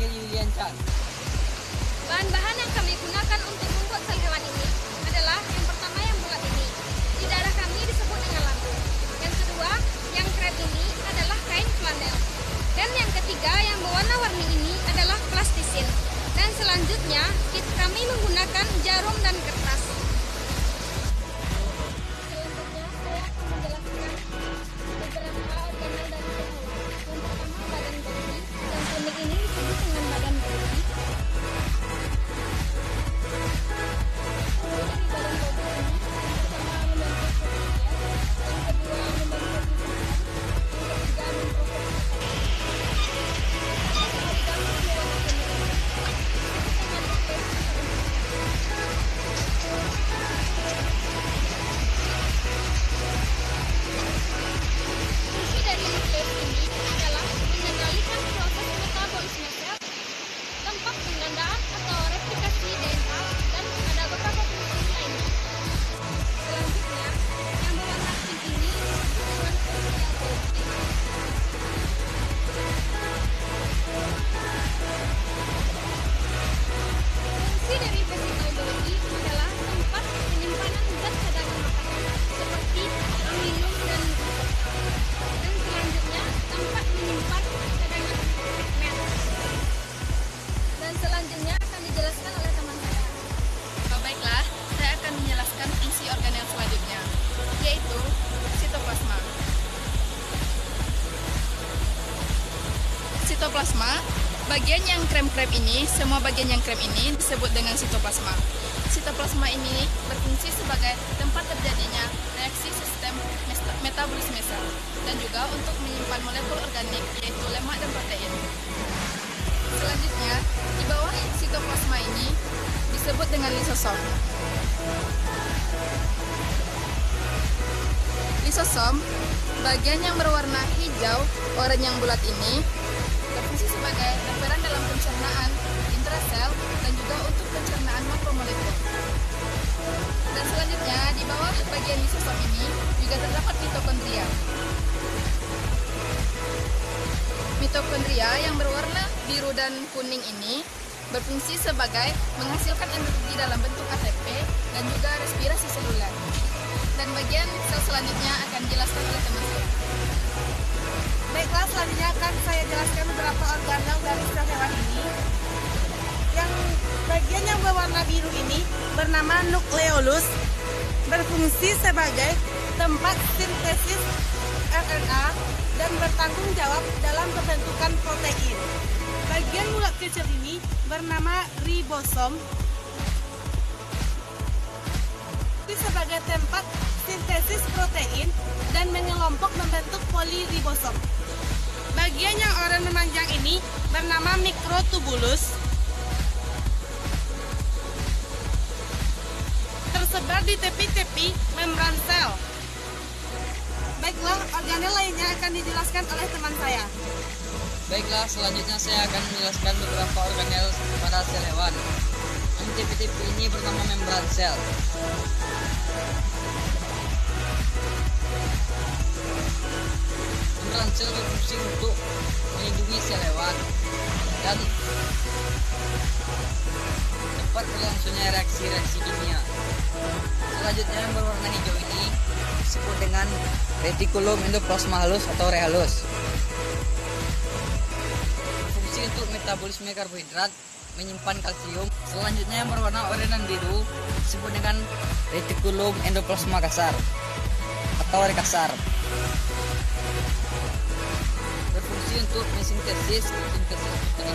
Gili Lilian Chan. Bahan-bahan yang kami gunakan untuk membuat sel hewan ini adalah yang pertama yang bulat ini. Di daerah kami disebut dengan lampu. Yang kedua, yang krep ini adalah kain flanel. Dan yang ketiga yang berwarna-warni ini adalah plastisin. Dan selanjutnya kami menggunakan jarum dan kertas. Selanjutnya saya akan menjelaskan beberapa organel dari sel hewan. Yang pertama badan bodi. Yang kuning ini disebut dengan badan bodi. Sitoplasma, bagian yang krem-krem ini, semua bagian yang krem ini disebut dengan sitoplasma. Sitoplasma ini berfungsi sebagai tempat terjadinya reaksi sistem metabolisme sel dan juga untuk menyimpan molekul organik yaitu lemak dan protein. Selanjutnya, di bawah sitoplasma ini disebut dengan lisosom. Lisosom, bagian yang berwarna hijau oranye yang bulat ini berfungsi sebagai referan dalam pencernaan intrasel dan juga untuk pencernaan makromolekul. Dan selanjutnya di bawah bagian lisosom ini juga terdapat mitokondria. Mitokondria yang berwarna biru dan kuning ini berfungsi sebagai menghasilkan energi dalam bentuk ATP dan juga respirasi seluler. Dan bagian sel selanjutnya akan dijelaskan oleh teman saya. Baiklah, selanjutnya akan saya jelaskan beberapa organel dari sel hewan ini. Yang bagian yang berwarna biru ini bernama nukleolus, berfungsi sebagai tempat sintesis RNA dan bertanggung jawab dalam pembentukan protein. Bagian bulat kecil ini bernama ribosom, sebagai tempat sintesis protein dan mengelompok membentuk poliribosom. Bagian yang oranye memanjang ini bernama mikrotubulus, tersebar di tepi-tepi membran sel. Baiklah, organel lainnya akan dijelaskan oleh teman saya. Baiklah, selanjutnya saya akan menjelaskan beberapa organel pada sel hewan. Yang tipe-tipe ini bernama membran sel. Membran sel berfungsi untuk melindungi sel hewan dan cepat berlangsungnya reaksi-reaksi kimia. Selanjutnya yang berwarna hijau ini disebut dengan retikulum endoplasma halus atau rehalus. Fungsi untuk metabolisme karbohidrat, menyimpan kalsium. Selanjutnya yang berwarna oranye dan biru disebut dengan retikulum endoplasma kasar atau rekasar. Berfungsi untuk mensintesis protein